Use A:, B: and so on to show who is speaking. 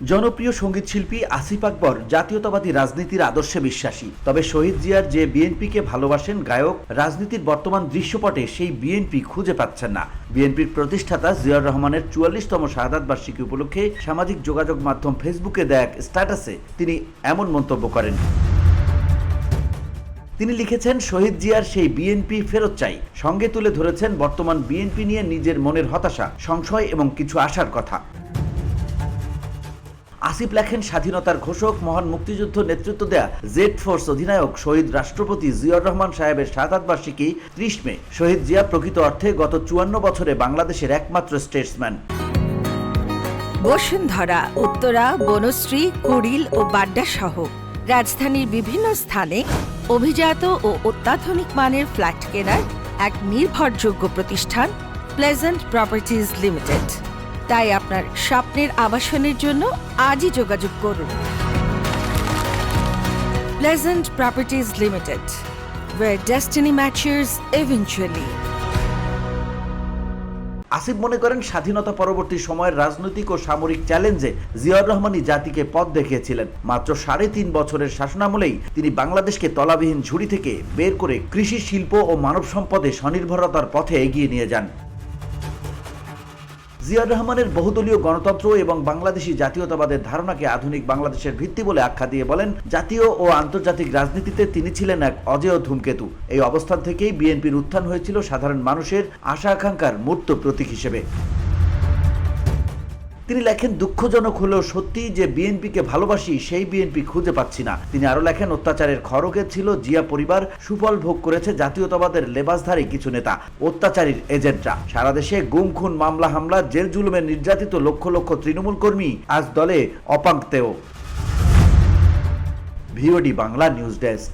A: জনপ্রিয় সঙ্গীতশিল্পী আসিফ আকবর জাতীয়তাবাদী রাজনীতির আদর্শে বিশ্বাসী। তবে শহীদ জিয়ার যে বিএনপিকে ভালোবাসেন গায়ক, রাজনীতির বর্তমান দৃশ্যপটে সেই বিএনপি খুঁজে পাচ্ছেন না। বিএনপির প্রতিষ্ঠাতা জিয়াউর রহমানের ৪৪তম শাহাদাত বার্ষিকী উপলক্ষে সামাজিক যোগাযোগ মাধ্যম ফেসবুকে দেয়া এক স্ট্যাটাসে তিনি এমন মন্তব্য করেন। তিনি লিখেছেন, শহীদ জিয়ার সেই বিএনপি ফেরত চাই। সঙ্গে তুলে ধরেছেন বর্তমান বিএনপি নিয়ে নিজের মনের হতাশা, সংশয় এবং কিছু আশার কথা। আসিফ লেখেন, স্বাধীনতার ঘোষক, মহান মুক্তিযুদ্ধ নেতৃত্ব দেয়া জেড ফোর্স অধিনায়ক শহীদ রাষ্ট্রপতি জিয়াউর রহমান সাহেবের শাহাদাত বার্ষিকী ৩০ মে। শহীদ জিয়া প্রকৃত অর্থে গত ৫৪ বছরে বাংলাদেশের একমাত্র স্টেটসম্যান।
B: বসুন্ধরা, উত্তরা, বনশ্রী, কুড়িল ও বাড্ডা সহ রাজধানীর বিভিন্ন স্থানে অভিজাত ও অত্যাধুনিক মানের ফ্ল্যাট কেনার এক নির্ভরযোগ্য প্রতিষ্ঠান প্লেজেন্ট প্রপার্টিজ লিমিটেড। তাই আপনার স্বপ্নের আবাসনের জন্য আজই যোগাযোগ করুন। Pleasant properties limited, where destiny matches eventually.
A: Asif মনে করেন, স্বাধীনতা পরবর্তী সময়ের রাজনৈতিক ও সামরিক চ্যালেঞ্জে জিয়াউর রহমানই জাতিকে পথ দেখিয়েছিলেন। মাত্র ৩.৫ বছরের শাসনামলেই তিনি বাংলাদেশকে তলাবিহীন ঝুড়ি থেকে বের করে কৃষি, শিল্প ও মানব সম্পদে স্বনির্ভরতার পথে এগিয়ে নিয়ে যান। জিয়াউর রহমানের বহুদলীয় গণতন্ত্র এবং বাংলাদেশি জাতীয়তাবাদের ধারণাকে আধুনিক বাংলাদেশের ভিত্তি বলে আখ্যা দিয়ে বলেন, জাতীয় ও আন্তর্জাতিক রাজনীতিতে তিনি ছিলেন এক অজেয় ধূমকেতু। এই অবস্থান থেকেই বিএনপির উত্থান হয়েছিল সাধারণ মানুষের আশা আকাঙ্ক্ষার মূর্ত প্রতীক হিসেবে। তিনি লেখেন, দুঃখজনক হলেও সত্যি যে বিএনপিকে ভালোবাসি সেই বিএনপি খুঁজে পাচ্ছি না। তিনি আরো লেখেন, অত্যাচারের খড়গে ছিল জিয়া পরিবার, সুফল ভোগ করেছে জাতীয়তাবাদের লেবাসধারী কিছু নেতা, অত্যাচারীর এজেন্টরা। সারা দেশে গুম, খুন, মামলা, হামলা, জেল জুলুমে নির্যাতিত লক্ষ লক্ষ তৃণমূল কর্মী আজ দলে অপাঙ্ক্তেয়। VOD Bangla news desk.